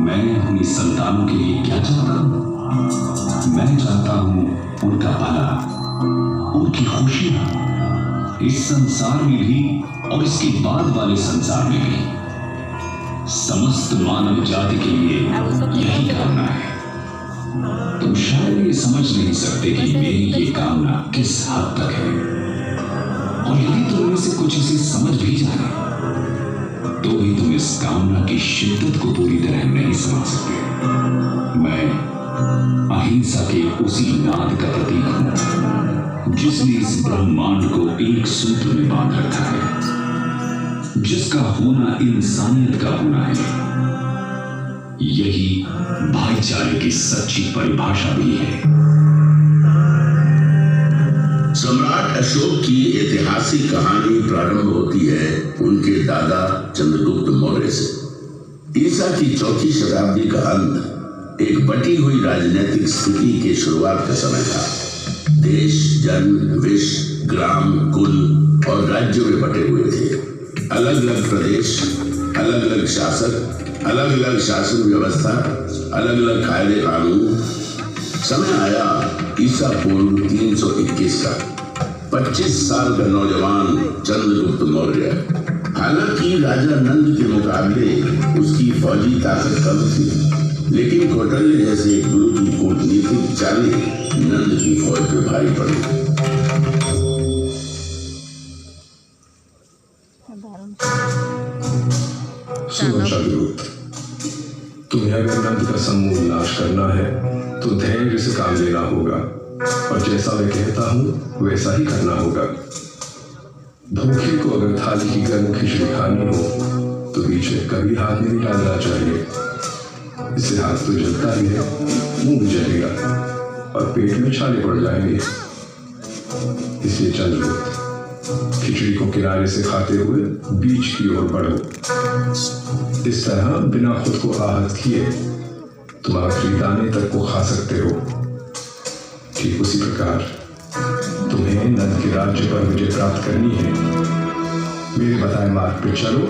मैं अपनी संतानों के लिए क्या चाहता हूं? मैं चाहता हूं उनका भला, उनकी खुशियां इस संसार में भी और इसके बाद वाले संसार में भी। समस्त मानव जाति के लिए यही कामना है। तुम शायद ये समझ नहीं सकते कि मेरी ये कामना किस हद तक है, और यदि तुम में से कुछ इसे समझ भी जाए तो भी तुम इस कामना की शिद्दत को पूरी तरह नहीं समझ सकते। मैं अहिंसा के उसी नाद का प्रतीक हूं जिसने इस ब्रह्मांड को एक सूत्र में बांध रखा है, जिसका होना इंसानियत का होना है। यही भाईचारे की सच्ची परिभाषा भी है। सम्राट अशोक की ऐतिहासिक कहानी प्रारंभ होती है उनके दादा चंद्रगुप्त मौर्य से। ईसा की चौथी शताब्दी का अंत एक बटी हुई राजनीतिक स्थिति के शुरुआत का समय था। देश, जन, विश्व, ग्राम, कुल और राज्यों में बटे हुए थे। अलग अलग प्रदेश, अलग अलग शासक, अलग अलग शासन व्यवस्था, अलग अलग कायदे कानून। समय आया ईसा पूर्व 321 का। 25 साल का नौजवान चंद्रगुप्त मौर्य। हालांकि राजा नंद के मुकाबले उसकी फौजी ताकत कम थी, लेकिन कौटल्य जैसे गुरु की कूटनीतिक चालें नंद की फौज पे भारी पड़ी। सुनो चंद्रगुप्त, तुम्हें अगर नंद का समूल नाश करना है तो धैर्य से काम लेना होगा, और जैसा मैं कहता हूं वैसा ही करना होगा। भूखे को अगर थाली की गर्म खिचड़ी खानी हो तो बीच में कभी हाथ नहीं डालना चाहिए। इससे हाथ तो जलता ही है, मुंह भी जलेगा और पेट में छाले पड़ जाएंगे। इसलिए चंद्रगुप्त, खिचड़ी को किनारे से खाते हुए बीच की ओर बढ़ो। इस तरह बिना खुद को आहत किए तुम आखिरी दाने तक को खा सकते हो। ठीक उसी प्रकार तुम्हें नंद के राज्य पर विजय प्राप्त करनी है। मेरे बताए मार्ग पे चलो।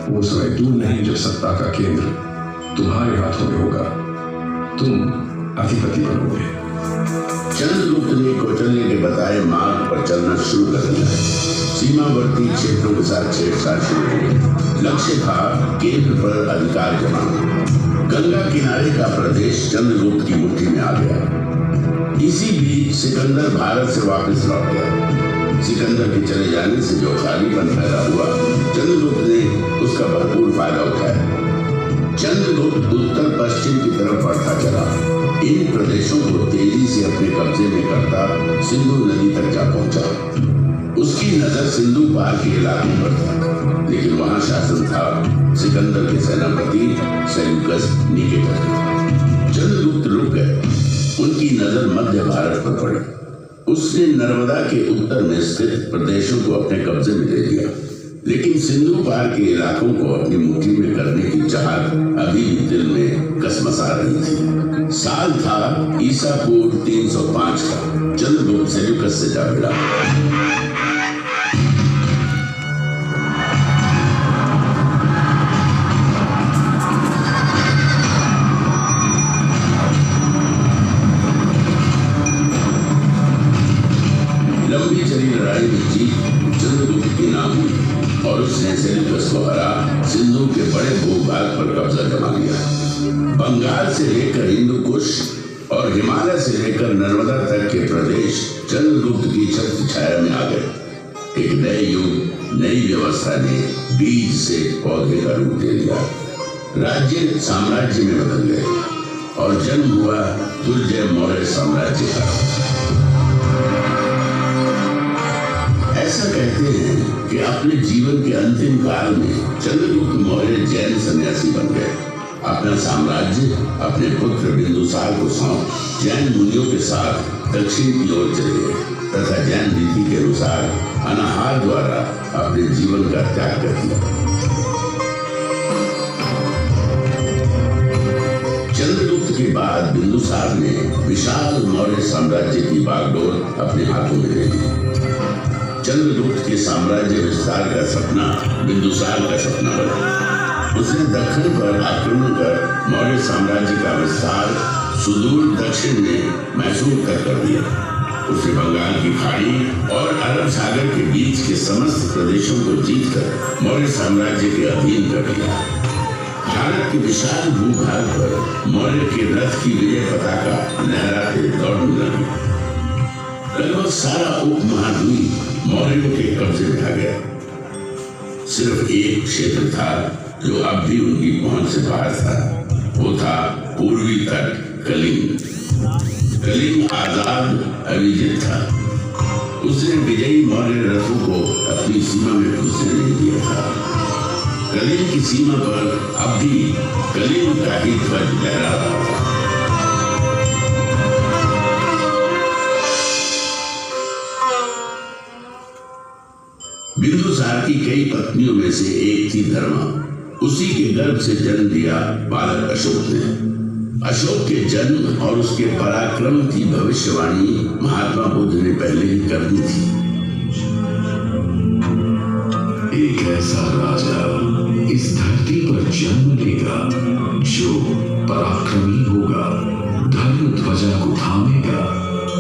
वो समय दूर नहीं जब सत्ता का केंद्र तुम्हारे हाथों में होगा। तुम अधिपति बनोगे। चंद्रगुप्त ने कौटल्य के बताए मार्ग पर चलना शुरू कर दिया। सीमावर्ती क्षेत्रों के साथ छेड़छाड़ शुरू हो गई। लक्ष्य था केंद्र पर अधिकार जमाना। गंगा किनारे का प्रदेश चंद्रगुप्त की मुट्ठी में आ गया। इसी बीच सिकंदर भारत से वापस लौट गया। सिकंदर के चले जाने से जो खालीपन पैदा हुआ, चंद्रगुप्त ने उसका भरपूर फायदा उठाया। चंद्रगुप्त उत्तर पश्चिम की तरफ बढ़ता चला। इन प्रदेशों को तेजी से अपने कब्जे में करता सिंधु नदी तक जा पहुंचा। उसकी नजर सिंधु पार के इलाकों पर था, लेकिन वहां शासन था सिकंदर के सेनापति सेल्यूकस निकेटर। चंद्रगुप्त रुक गए। उनकी नजर मध्य भारत पर पड़ी। उसने नर्मदा के उत्तर में स्थित प्रदेशों को अपने कब्जे में ले लिया, लेकिन सिंधु पार के इलाकों को अपनी मुट्ठी में करने की चाहत अभी भी दिल में कसमसा रही थी। साल था ईसा पूर्व 305 का। चंद्रगुप्त सेल्यूकस से जा मिला। लंबी चली लड़ाई में जीत चंद्रगुप्त की नाम हुई और उसने सेल्यूकस को हरा सिंधु के बड़े भूभाग पर कब्जा जमा लिया। बंगाल से लेकर हिंदू कुश और हिमालय से लेकर नर्मदा तक के प्रदेश चंद्रगुप्त की छत्र छाया में आ गए। एक नए युग, नई व्यवस्था ने बीज से पौधे का रूप दे लिया। राज्य साम्राज्य में बदल गए और जन्म हुआ दुर्जय मौर्य साम्राज्य का। ऐसा कहते हैं कि अपने जीवन के अंतिम काल में चंद्रगुप्त मौर्य जैन सन्यासी बन गए। अपना साम्राज्य अपने पुत्र बिंदुसार को सौंप जैन मुनियों के साथ दक्षिण की ओर चले गए तथा जैन रीति के अनुसार अनाहार द्वारा अपने जीवन का त्याग कर दिया। चंद्रगुप्त के बाद बिंदुसार ने विशाल मौर्य साम्राज्य की बागडोर अपने हाथों में ले ली। चंद्रगुप्त के साम्राज्य विस्तार का सपना बिंदुसार का सपना बना। उसने दक्षिण पर आक्रमण कर मौर्य साम्राज्य का विस्तार सुदूर दक्षिण में मैसूर तक कर दिया। उसने बंगाल की खाड़ी और अरब सागर के बीच के समस्त प्रदेशों को जीतकर मौर्य साम्राज्य के अधीन कर लिया। भारत के विशाल भूभाग पर मौर्य के रथ की विजय पताका लहराते दौड़ने लगी। लगभग सारा उपमहाद्वीप मौर्यों के कब्जे में आ गया। सिर्फ एक क्षेत्र था जो अब भी उनकी पहुंच से बाहर था। वो था पूर्वी तट कलिंग। कलिंग आजाद अविजित था। उसने विजयी मौर्य रथों को अपनी सीमा में घुसने नहीं दिया था। कलिंग की सीमा पर अब भी कलिंग का ही ध्वज लहरा रहा था। बिंदुसार की कई पत्नियों में से एक थी धर्मा। उसी के गर्भ से जन्म लिया बालक अशोक ने। अशोक के जन्म और उसके पराक्रम की भविष्यवाणी महात्मा बुद्ध ने पहले ही कर दी थी। एक ऐसा राजा इस धरती पर जन्म लेगा जो पराक्रमी होगा, धर्म ध्वजा को थामेगा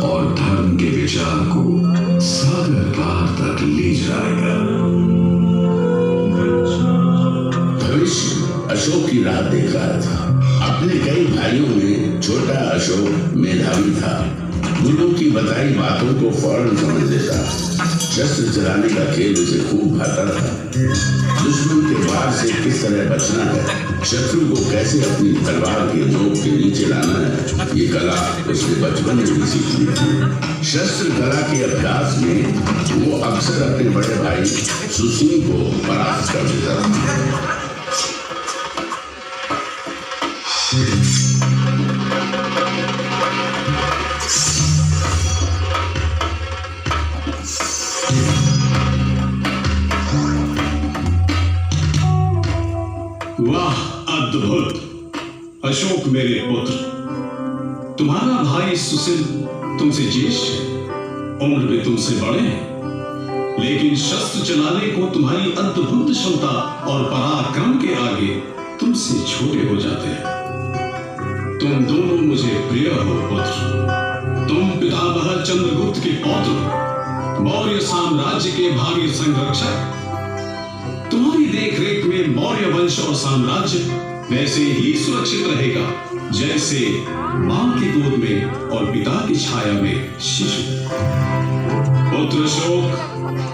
और धर्म के विचार को सागर पार तक ले जाएगा। भविष्य अशोक की राह देख रहा था। अपने कई भाइयों में छोटा अशोक मेधावी था। गुरु की बताई बातों को फौरन समझ लेता। शस्त्र चलाने का खेल उसे खूब भाता था। दुश्मन के वार से किस तरह बचना है, शत्रु को कैसे अपनी तलवार के नोक के नीचे लाना है, ये कला उसने बचपन में ही सीख ली थी। शस्त्र कला के अभ्यास में वो अक्सर अपने बड़े भाई सुसीम को परास्त कर देता था। वाह, अद्भुत! अशोक मेरे पुत्र, तुम्हारा भाई सुशील तुमसे ज्येष्ठ है, उम्र में तुमसे बड़े हैं, लेकिन शस्त्र चलाने को तुम्हारी अद्भुत क्षमता और पराक्रम के आगे तुमसे छोटे हो जाते हैं। तुम दोनों मुझे प्रिय हो पुत्र। तुम पितामह चंद्रगुप्त के पौत्र, मौर्य साम्राज्य के भावी संरक्षक। तुम्हारी देखरेख में मौर्य वंश और साम्राज्य वैसे ही सुरक्षित रहेगा जैसे मां के गोद में और पिता की छाया में शिशु। पुत्र अशोक,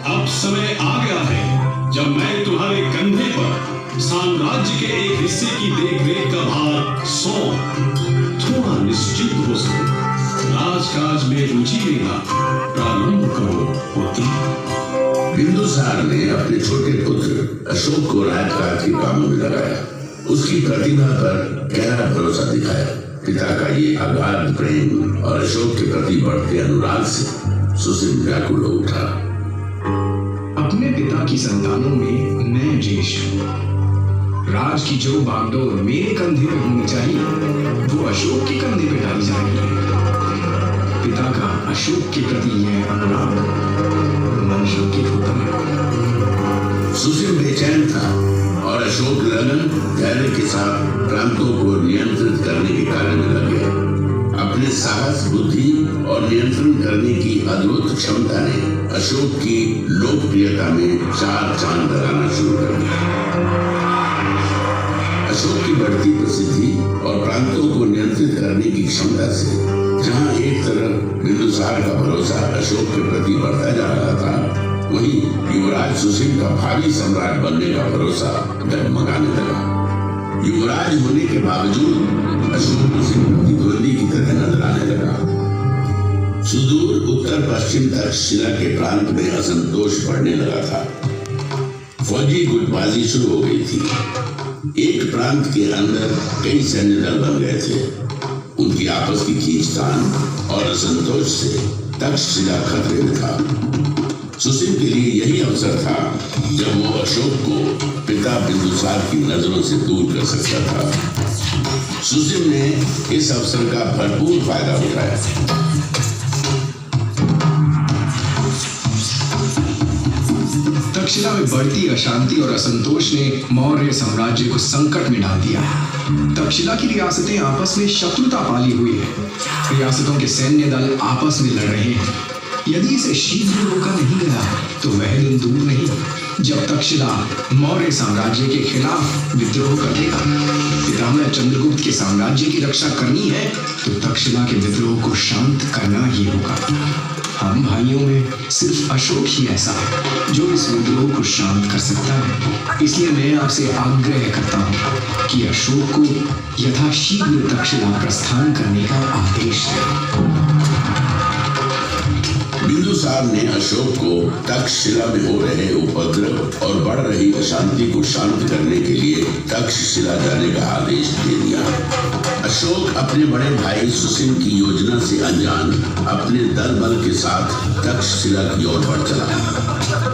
अब समय आ गया है जब मैं तुम्हारे कंधे पर साम्राज्य के एक हिस्से की देखरेख का भार सौंप थोड़ा निश्चित हो सकूं। राजकाज में रुचि लेना प्रारंभ करो पुत्र। बिंदुसार ने अपने छोटे पुत्र अशोक को राजकाज के कामों में लगाया। उसकी प्रतिभा पर गहरा भरोसा दिखाया। पिता का ये अगाध प्रेम और अशोक के प्रति बढ़ते अनुराग से सुशील व्याकुल हो उठा। अपने पिता की संतानों में मैं ज्येष्ठ हूं। राज की जो बागडोर मेरे कंधे पे होनी चाहिए वो अशोक के कंधे पे डाली जाएगी। पिता का अशोक के प्रति यह अनुराग मन शोकित होता है। सुशील बेचैन था और अशोक लगन धैर्य के साथ प्रांतों को नियंत्रित करने के कार्य में लगे। अपने साहस, बुद्धि और नियंत्रण करने की अद्भुत क्षमता ने अशोक की लोकप्रियता में चार चांद लगाना शुरू कर दिया। अशोक की बढ़ती प्रसिद्धि और प्रांतों को नियंत्रित करने की क्षमता से जहां एक तरफ बिंदुसार का भरोसा अशोक के प्रति बढ़ता जा रहा था, वहीं युवराज सुशील का भावी सम्राट बनने का भरोसा डगमगाने लगा। युवराज होने के बावजूद अशोक उसे प्रतिद्वंदी की तरह नजर आने लगा। सुदूर उत्तर पश्चिम तक शिला के प्रांत में असंतोष बढ़ने लगा था। फौजी गुटबाजी शुरू हो गई थी। एक प्रांत के अंदर कई सैन्य दल बन गए थे। उनकी आपस की खींचतान और असंतोष से तक्षशिला खतरे में था। सुशील के लिए यही अवसर था जब वो अशोक को पिता बिंदुसार की नजरों से दूर कर सकता था। सुशील ने इस अवसर का भरपूर फायदा उठाया। तक्षशिला में बढ़ती अशांति और असंतोष ने मौर्य साम्राज्य को संकट में डाल दिया। तक्षशिला की रियासतें आपस में शत्रुता पाली हुई है। रियासतों के सैन्य दल आपस में लड़ रहे हैं। यदि इसे शीघ्र रोका नहीं गया तो वह दिन दूर नहीं जब तक्षशिला मौर्य साम्राज्य के खिलाफ विद्रोह कर देगा। पितामह चंद्रगुप्त के साम्राज्य की रक्षा करनी है तो तक्षशिला के विद्रोह को शांत करना ही होगा। हम भाइयों में सिर्फ अशोक ही ऐसा है जो इस विद्रोह को शांत कर सकता है। इसलिए मैं आपसे आग्रह करता हूँ कि अशोक को यथाशीघ्र तक्षशिला प्रस्थान करने का आदेश दें। बिंदुसार ने अशोक को तक्षशिला में हो रहे उपद्रव और बढ़ रही अशांति को शांत करने के लिए तक्षशिला जाने का आदेश दे दिया। अशोक अपने बड़े भाई सुसिम की योजना से अनजान अपने दल बल के साथ तक्षशिला की ओर बढ़ चला।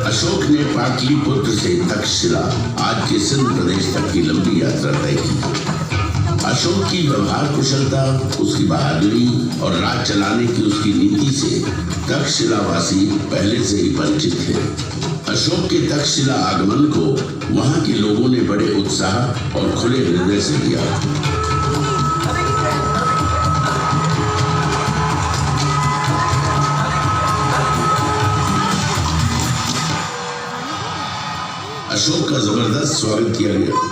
अशोक ने पाटलिपुत्र से तक्षशिला आज के सिंध प्रदेश तक की लंबी यात्रा तय की। अशोक की व्यवहार कुशलता, उसकी बहादुरी और राज चलाने की उसकी नीति से तक्षशिलावासी पहले से ही परिचित थे। अशोक के तक्षशिला आगमन को वहां के लोगों ने बड़े उत्साह और खुले हृदय से लिया। अशोक का जबरदस्त स्वागत किया गया।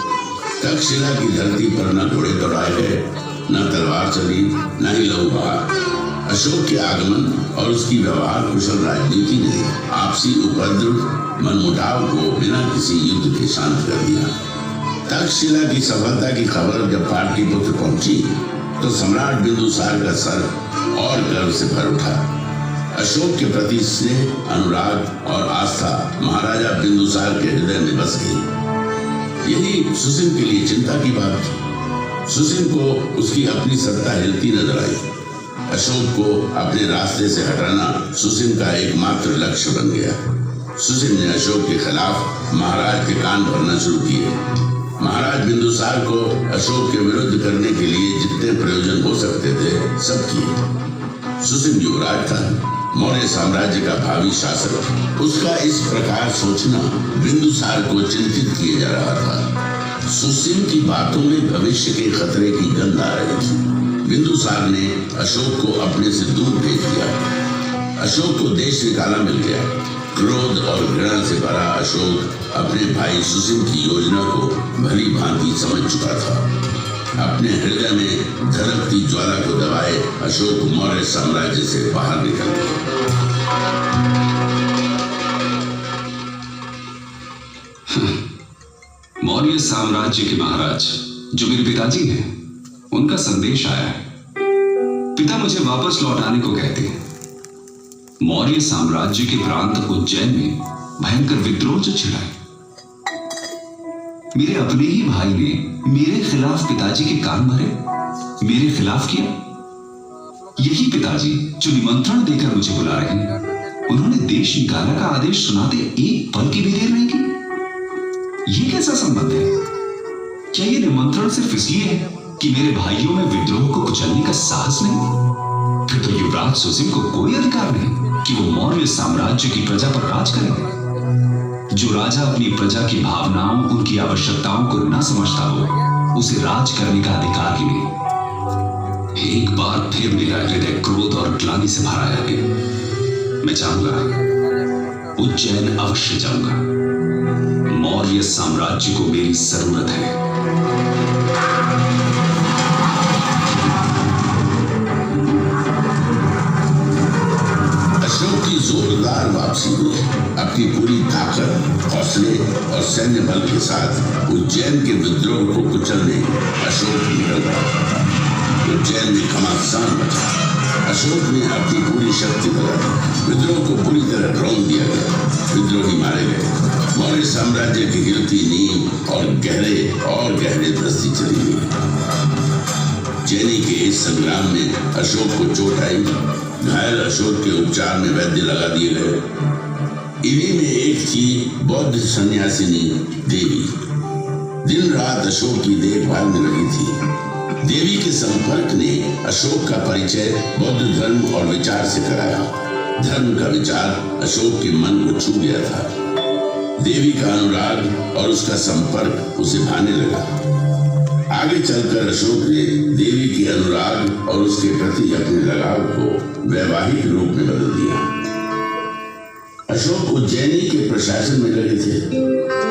तक्षशिला की धरती पर न घोड़े दौड़ाए गए, न तलवार चली, न ही लहू बहा। अशोक के आगमन और उसकी व्यवहार कुशल राजनीति ने आपसी उपद्रव, मनमुटाव को बिना किसी युद्ध के शांत कर दिया। तक्षशिला की सफलता की खबर जब पाटलिपुत्र पहुंची तो सम्राट बिंदुसार का सर और गर्व से भर उठा। अशोक के प्रति स्नेह, अनुराग और आस्था महाराजा बिंदुसार के हृदय में बस गई। यही सुसिम के लिए चिंता की बात थी। सुसिम को उसकी अपनी सत्ता हिलती नजर आई। अशोक को अपने रास्ते से हटाना सुसिम का एकमात्र लक्ष्य बन गया। सुसिम ने अशोक के खिलाफ महाराज के कान भरना शुरू किए। महाराज बिंदुसार को अशोक के विरुद्ध करने के लिए जितने प्रयोजन हो सकते थे सब किए। सुसिम युवराज था, मौर्य साम्राज्य का भावी शासक। उसका इस प्रकार सोचना बिंदुसार को चिंतित किए जा रहा था। सुसिम की बातों में भविष्य के खतरे की गंध आ रही थी। बिंदुसार ने अशोक को अपने से दूर भेज दिया। अशोक को देश निकाला मिल गया। क्रोध और घृणा से भरा अशोक अपने भाई सुसिम की योजना को भली भांति समझ चुका था। अपने हृदय में धड़कती ज्वाला को दबाए अशोक मौर्य साम्राज्य से बाहर निकल गया। मौर्य साम्राज्य के महाराज जो मेरे पिताजी हैं, उनका संदेश आया है। पिता मुझे वापस लौट आने को कहते हैं। मौर्य साम्राज्य के प्रांत उज्जैन में भयंकर विद्रोह जो छिड़ा है। मेरे अपने ही भाई ने मेरे खिलाफ पिताजी के कान भरे, मेरे खिलाफ किया। यही पिताजी जो निमंत्रण देकर मुझे बुला रहे हैं, उन्होंने देश निकालने का आदेश सुनाते एक पल की भी देर नहीं की। यह कैसा संबंध है? क्या यह निमंत्रण सिर्फ इसलिए है कि मेरे भाइयों में विद्रोह को कुचलने का साहस नहीं? फिर तो युवराज सुसिम को कोई अधिकार नहीं कि वो मौर्य साम्राज्य की प्रजा पर राज करें। जो राजा अपनी प्रजा की भावनाओं, उनकी आवश्यकताओं को न समझता हो, उसे राज करने का अधिकार ही नहीं। एक बार फिर मेरा हृदय क्रोध और ग्लानि से भरा है। मैं चाहूंगा, उज्जैन अवश्य जाऊंगा। मौर्य साम्राज्य को मेरी जरूरत है। अशोक की जोरदार वापसी हुई। अपनी पूरी ताकत, हौसले और सैन्य बल के साथ उज्जैन के विद्रोह को कुचलने अशोक निकल पड़ा। उज्जैन में घमासान मचा। अशोक ने अपनी पूरी शक्ति लगाई। विद्रोह को पूरी तरह रौंद दिया गया। विद्रोही मारे गए। मौर्य साम्राज्य की गिरती नींव और गहरे धंसती चली गई। उज्जैनी के इस संग्राम में अशोक को चोट आई। घायल अशोक के उपचार में वैद्य लगा दिए गए। इन्हीं में एक थी बौद्ध सन्यासिनी देवी। दिन रात अशोक की देखभाल में लगी थी। देवी के संपर्क ने अशोक का परिचय बौद्ध धर्म और विचार से कराया। धर्म का विचार अशोक के मन को छू गया था। देवी का अनुराग और उसका संपर्क उसे भाने लगा। आगे चलकर अशोक ने देवी के अनुराग और उसके प्रति अपने लगाव को वैवाहिक रूप में बदल दिया। अशोक उज्जैनी के प्रशासन में लगे थे।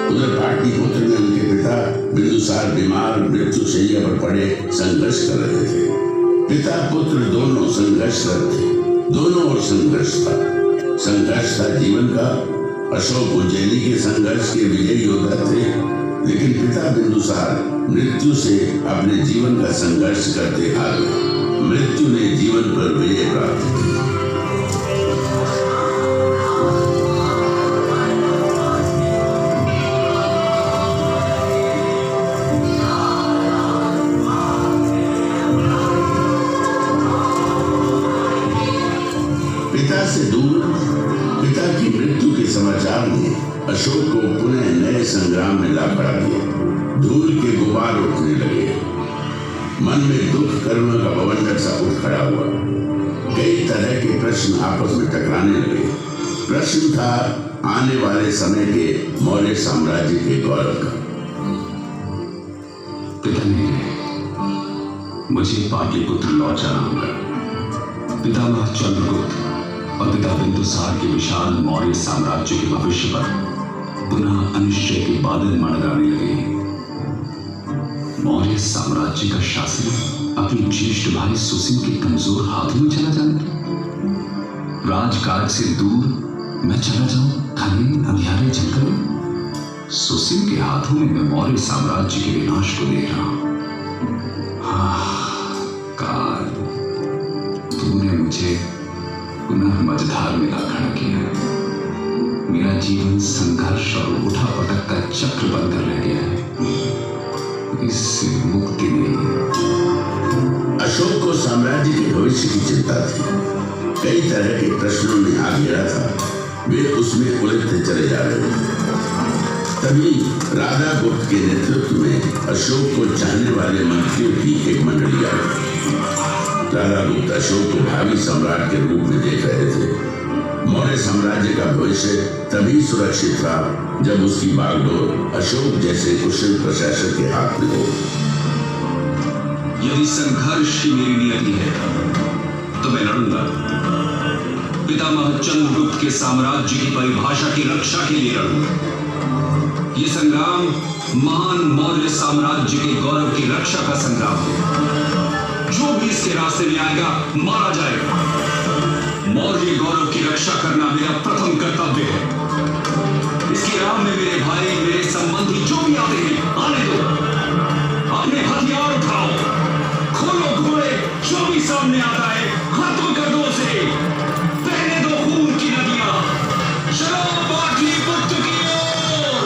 उधर पाटलिपुत्र में उनके पिता बिंदुसार बीमार मृत्युशैया पर पड़े संघर्ष कर रहे थे। पिता पुत्र दोनों संघर्षरत थे। दोनों ओर संघर्ष था। संघर्ष था जीवन का। अशोक उज्जैनी के संघर्ष के विजयी योद्धा थे, लेकिन पिता बिंदुसार मृत्यु से अपने जीवन का संघर्ष करते हार गए। मृत्यु ने जीवन पर विजय प्राप्त की। पिता से दूर पिता की मृत्यु के समाचार ने अशोक को पुनः नए संग्राम में ला खड़ा किया। धूल के गुबार उठने लगे। मन में दुख करुणा का बवंडर सा उठ खड़ा हुआ। कई तरह के प्रश्न आपस में टकराने लगे। प्रश्न था आने वाले समय के मौर्य साम्राज्य के गौरव का। पिता ने मुझे पाटलिपुत्र लौट जाना होगा। पितामह चंद्रगुप्त और पिता बिंदुसार के विशाल मौर्य साम्राज्य के भविष्य पर पुनः अनिश्चय के बादल मंडराने लगे। मौर्य साम्राज्य का शासन अपने ज्येष्ठ भाई सुसिल के कमजोर हाथों में चला जाए। राजकाज से दूर मैं चला जाऊं घने अंधियारे जंगल में। सुसिल के हाथों में मैं मौर्य साम्राज्य के विनाश को देख रहा हूं। काल, तूने मुझे पुनः मझधार में ला खड़ा किया। मेरा जीवन संघर्ष और उठा पटक का चक्र बनकर रह गया है। इससे मुक्ति नहीं। अशोक को साम्राज्य के भविष्य की चिंता थी। कई तरह के प्रश्नों ने आ घेरा था। वे उसमें उलझते चले जा रहे थे। तभी राजा गुप्त के नेतृत्व में अशोक को चाहने वाले मंत्रियों की एक मंडली आई। राजा गुप्त अशोक को भावी सम्राट के रूप में देख रहे थे। मौर्य साम्राज्य का भविष्य तभी सुरक्षित था जब उसकी बागडोर अशोक जैसे कुशल प्रशासक के हाथ में हो। यदि संघर्ष ही मेरी नियति है तो मैं लड़ूंगा। पितामह चंद्रगुप्त के साम्राज्य की परिभाषा की रक्षा के लिए लड़ूंगा। ये संग्राम महान मौर्य साम्राज्य के गौरव की रक्षा का संग्राम है। जो भी इसके रास्ते में आएगा मारा जाएगा। मौर्य गौरव की रक्षा करना मेरा प्रथम कर्तव्य है। इसकी राह में मेरे भाई मेरे संबंधी जो भी आते हैं आने दो। अपने हथियार उठाओ, खोलो घोड़े, जो भी सामने आता है खत्म कर दो उसे। बहने दो खून की नदियां। चलो पाटलिपुत्र की ओर।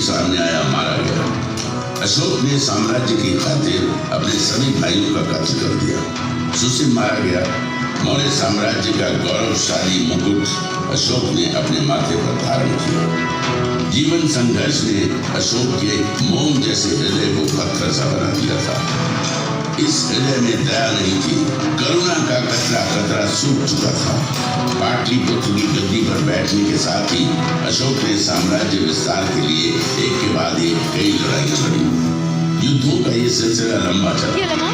सामने आया, मारा गया। अशोक ने साम्राज्य की खातिर अपने सभी भाइयों का कत्ल कर दिया। सुसिल मारा गया। मौर्य साम्राज्य का गौरवशाली मुकुट अशोक ने अपने माथे पर धारण किया। जीवन संघर्ष ने अशोक के मोम जैसे हृदय को पत्थर सा बना दिया था। इस हृदय में दया नहीं थी। करुणा का कतरा कतरा सूख चुका था। पाटलिपुत्र की गद्दी पर बैठने के साथ ही अशोक ने साम्राज्य विस्तार के लिए एक के बाद एक कई लड़ाइयां लड़ी। युद्धों का ये सिलसिला लंबा चला,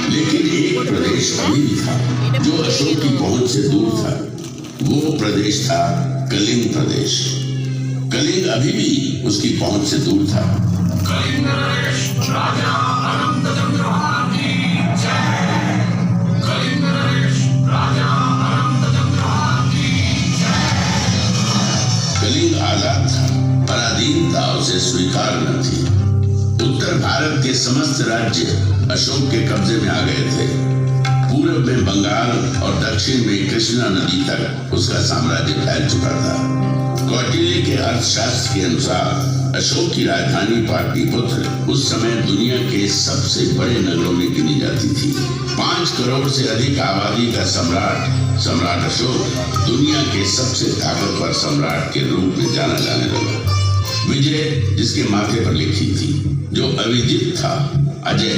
लेकिन एक प्रदेश अभी भी था जो अशोक की पहुंच से दूर था। वो प्रदेश था कलिंग प्रदेश। कलिंग अभी भी उसकी पहुंच से दूर था। कलिंग नरेश राजा अनंत चंद्रभान की जय। कलिंग नरेश राजा अनंत चंद्रभान की जय। कलिंग आजाद था, पराधीनता उसे स्वीकार न थी। उत्तर भारत के समस्त राज्य अशोक के कब्जे में आ गए थे। पूरब में बंगाल और दक्षिण में कृष्णा नदी तक उसका साम्राज्य फैल चुका था। कौटिल्य के अर्थशास्त्र के अनुसार अशोक की राजधानी पाटलिपुत्र उस समय दुनिया के सबसे बड़े नगरों में गिनी जाती थी। 5 करोड़ से अधिक आबादी का सम्राट अशोक दुनिया के सबसे ताकतवर सम्राट के रूप में जाना जाने लगा। विजय जिसके माथे पर लिखी थी, जो अविजित था। अजय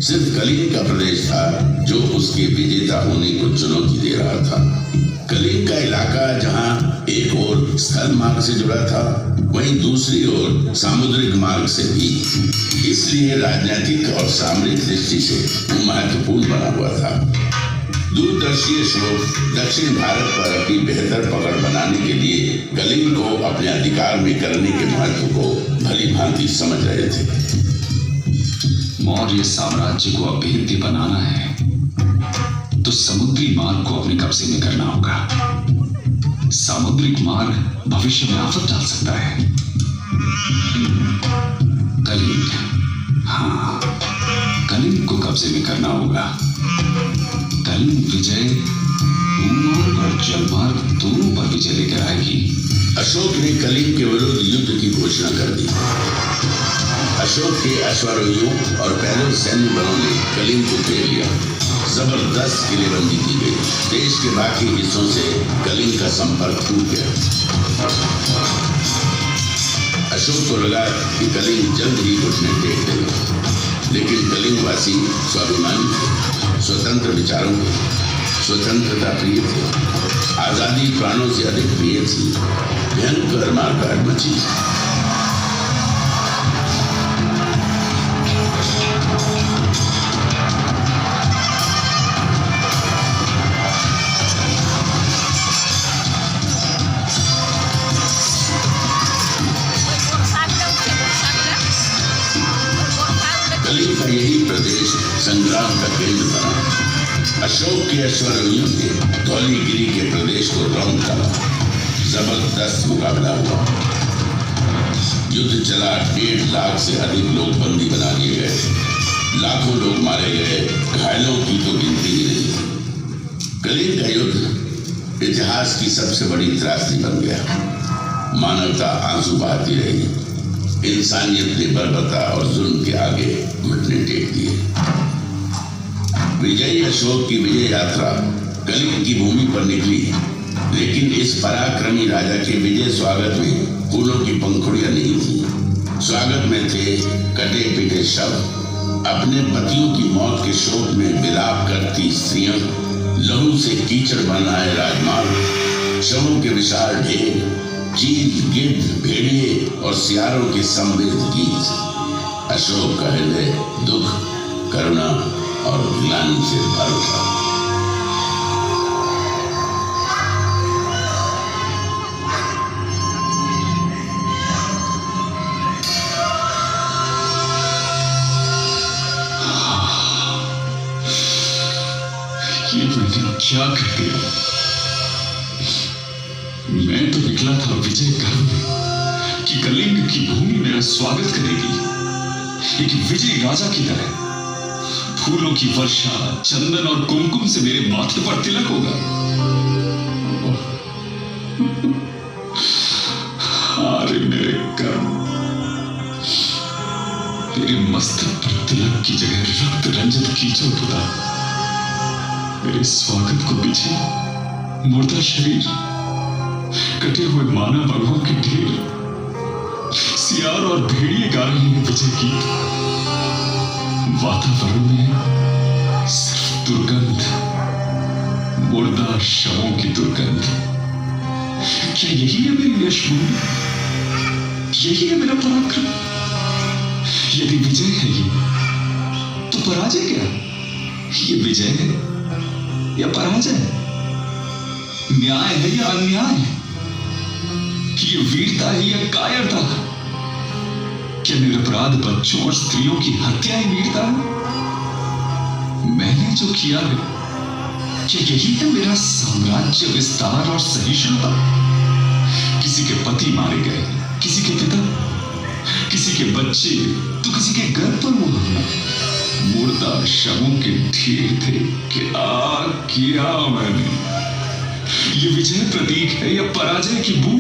सिर्फ कलिंग का प्रदेश था जो उसके विजेता होने को चुनौती दे रहा था। कलिंग का इलाका जहां एक ओर स्थल मार्ग से जुड़ा था, वहीं दूसरी ओर सामुद्रिक मार्ग से भी। इसलिए राजनीतिक और सामरिक दृष्टि से वो महत्वपूर्ण बना हुआ था। दूरदर्शी अशोक दक्षिण भारत पर अपनी बेहतर पकड़ बनाने के लिए कलिंग को अपने अधिकार में करने के महत्व को भली भांति समझ रहे थे। मौर्य साम्राज्य को अभेद्य बनाना है तो समुद्री मार्ग को अपने कब्जे में करना होगा। सामुद्रिक मार्ग भविष्य में आफत डाल सकता है। कलिंग, हाँ, कलिंग को कब्जे में करना होगा। कलिंग विजय भूमार्ग और जलमार्ग दोनों पर विजय लेकर आएगी। अशोक ने कलिंग के विरुद्ध युद्ध की घोषणा कर दी। अशोक के अश्वारोहियों और पैदल सैन्य बलों ने कलिंग को घेर लिया। जबरदस्त किलेबंदी की गई। देश के बाकी हिस्सों से कलिंग का संपर्क टूट गया। अशोक को लगा कि कलिंग जल्द ही घुटने टेक देगा, लेकिन कलिंगवासी स्वाभिमानी थे, स्वतंत्र विचारों के, स्वतंत्रता प्रिय थे। आजादी प्राणों से अधिक प्रिय थी। भयंकर मारकाट मची। कलिंग का यही प्रदेश संग्राम का केंद्र बना। अशोक के अश्वारोहियों ने धौलीगिरी के प्रदेश को रौंद डाला। जबरदस्त मुकाबला हुआ। युद्ध चला। 1.5 लाख से अधिक लोग बंदी बना लिए गए। लाखों लोग मारे गए। घायलों की तो गिनती ही नहीं। कलिंग का युद्ध इतिहास की सबसे बड़ी त्रासदी बन गया। मानवता आंसू बहाती रही। इंसानियत ने बर्बरता और जुल्म के आगे घुटने टेक दिए। विजयी अशोक की विजय यात्रा कलिंग की भूमि पर निकली, लेकिन इस पराक्रमी राजा के विजय स्वागत में फूलों की पंखुड़ियां नहीं थी। स्वागत में थे कटे पिटे शव, अपने पतियों की मौत के शोक में विलाप करती स्त्रियां, लहू से कीचड़ बन आए राजमार्ग, शवों के विशाल ढेर, चील, गिद्ध, भेड़िए और सियारों के समृद्ध गीत। अशोक का हृदय दुख, करुणा और ग्लानि से भर उठा। ये मैंने क्या कर दिया? मैं तो निकला था विजय गर्व में कि कलिंग की भूमि मेरा स्वागत करेगी, एक विजयी राजा की तरह। फूलों की वर्षा, चंदन और कुमकुम से मेरे माथे पर तिलक होगा। अरे मेरे कर्म, मेरे मस्तक पर तिलक की जगह रक्त रंजित कीचड़ पुता। मेरे स्वागत को पीछे मुर्दा शरीर, कटे हुए मानव अंगों के ढेर, सियार और भेड़िए गा रहे हैं विजय गीत। वातावरण में सिर्फ दुर्गंध, मुर्दा शवों की दुर्गंध। क्या यही है मेरी यशभूमि? यही है मेरा पराक्रम? यदि विजय है ये, तो पराजय क्या? ये विजय है या पराजय? न्याय है या अन्याय? ये वीरता है या कायरता? क्या निरपराध बच्चों और स्त्रियों की हत्या ही वीरता है? मैंने जो किया है, क्या यही है मेरा साम्राज्य विस्तार और सहिष्णुता? किसी के पति मारे गए, किसी के पिता, किसी के बच्चे तो किसी के घर पर मुहर्रा। मुर्दा शवों के ढेर थे। क्या किया मैंने? ये विजय प्रतीक है या पराजय की बू?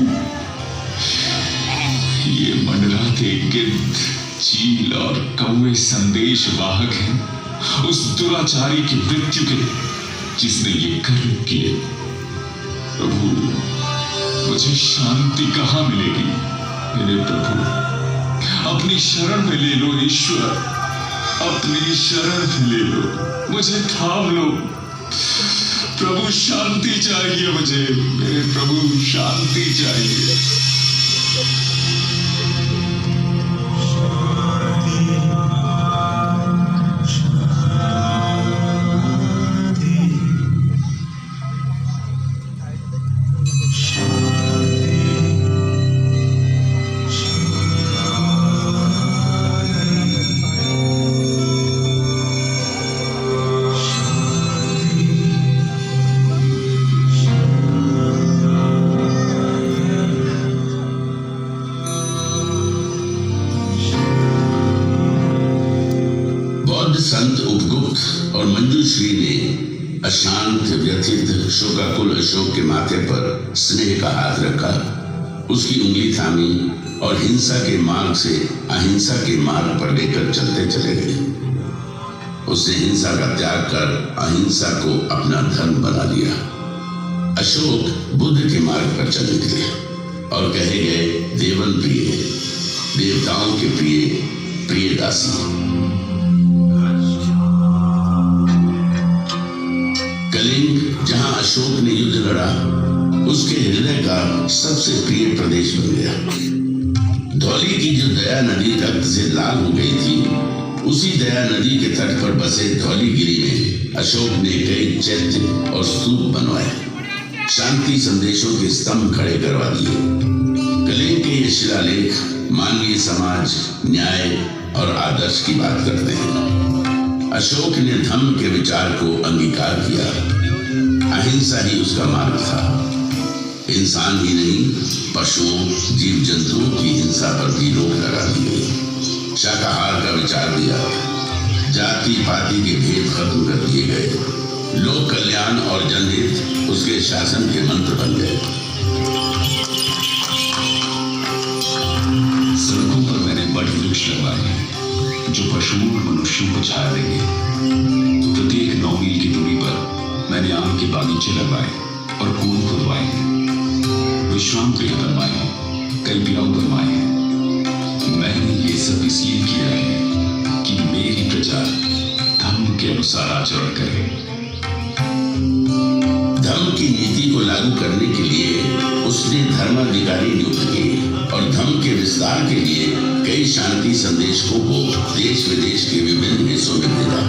ये मंडराते गिद्ध, चील और कौवे संदेश वाहक हैं उस दुराचारी की मृत्यु के, जिसने ये कर्म किए। प्रभु, मुझे शांति कहां मिलेगी? मेरे प्रभु, अपनी शरण में ले लो ईश्वर, अपनी शरण में ले लो, मुझे थाम लो। प्रभु, शांति चाहिए मुझे, मेरे प्रभु, शांति चाहिए। संत उपगुप्त और मंजूश्री ने अशांत व्यथित शोकाकुल अशोक के माथे पर स्नेह का हाथ रखा, उसकी उंगली थामी और हिंसा के मार्ग से अहिंसा के मार्ग पर लेकर चलते चले गए। उसने हिंसा का त्याग कर अहिंसा को अपना धर्म बना लिया। अशोक बुद्ध के मार्ग पर चल निकले और कहे गए देवन प्रिय, देवताओं के प्रिय, प्रिय दासी। कलिंग, जहां अशोक ने युद्ध लड़ा, उसके हृदय का सबसे प्रिय प्रदेश बन गया। धौली की जो दया नदी रक्त से लाल हो गई थी, उसी दया नदी के तट पर बसे धौलीगिरी में अशोक ने कई चैत्य और स्तूप बनवाए, शांति संदेशों के स्तंभ खड़े करवा दिए। कलिंग के ये शिलालेख मानवीय समाज, न्याय और आदर्श की बात करते हैं। अशोक ने धम्म के विचार को अंगीकार किया। अहिंसा ही उसका मार्ग था। इंसान ही नहीं, पशुओं, जीव जंतुओं की हिंसा पर भी रोक लगा दी गई। शाकाहार का विचार दिया। जाति पाति के भेद खत्म कर दिए गए। लोक कल्याण और जनहित उसके शासन के मंत्र बन गए। सड़कों पर मैंने बड़ वृक्ष लगवाए हैं जो पशुओं और मनुष्यों को छाया देंगे। प्रत्येक 9 मील की दूरी पर मैंने आम के बागीचे लगवाए और कुएं खुदवाए हैं। विश्राम गृह बनवाए हैं, कई पिलाऊ बनवाए हैं। मैंने ये सब इसलिए किया है कि मेरी प्रजा धर्म के अनुसार आचरण करे। धर्म की नीति को लागू करने के लिए उसने धर्माधिकारी नियुक्त किए और धर्म के विस्तार के लिए कई शांति संदेशकों को देश विदेश के विभिन्न हिस्सों में भेजा।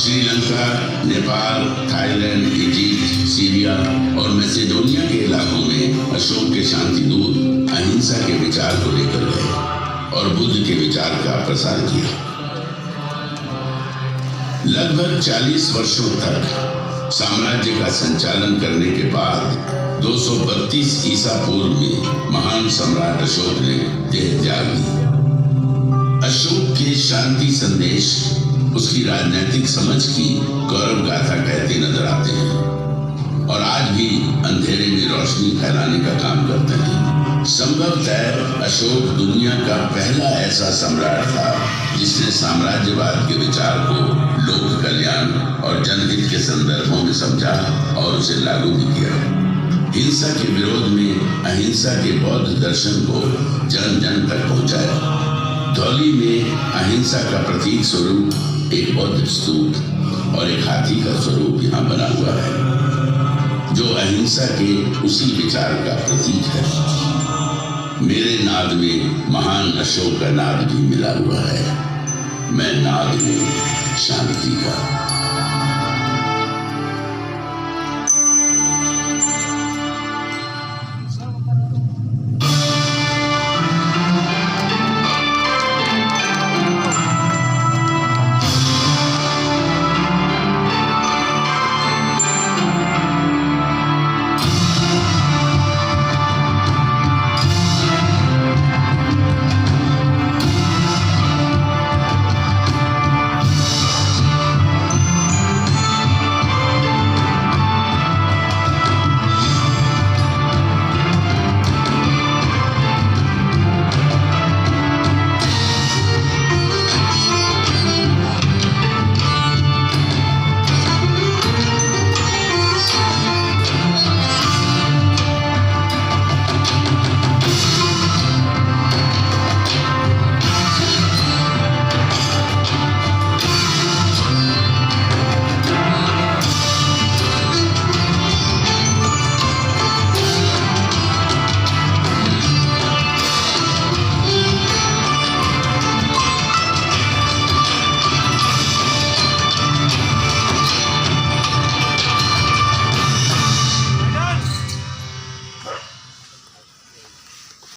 Sri Lanka, Nepal, Thailand, Egypt, Syria और मैसेडोनिया के इलाकों में अशोक के शांति दूत अहिंसा के विचार को लेकर गए और बुद्ध के विचार का प्रसार किया। लगभग 40 वर्षों तक साम्राज्य का संचालन करने के बाद 232 ईसा पूर्व में महान सम्राट अशोक ने देह त्याग दी। अशोक के शांति संदेश उसकी राजनीतिक समझ की गौरव गाथा कहते नजर आते हैं और आज भी अंधेरे में रोशनी फैलाने का काम करते हैं। संभवतः अशोक दुनिया का पहला ऐसा सम्राट था जिसने साम्राज्यवाद के विचार को लोक कल्याण और जनहित के संदर्भों में समझा और उसे लागू भी किया। हिंसा के विरोध में अहिंसा के बौद्ध दर्शन को जन जन तक पहुंचाया। धौली में अहिंसा का प्रतीक स्वरूप एक बौद्ध स्तूप और एक हाथी का स्वरूप यहाँ बना हुआ है जो अहिंसा के उसी विचार का प्रतीक है। मेरे नाद में महान अशोक का नाद भी मिला हुआ है। मैं नाद में शांति का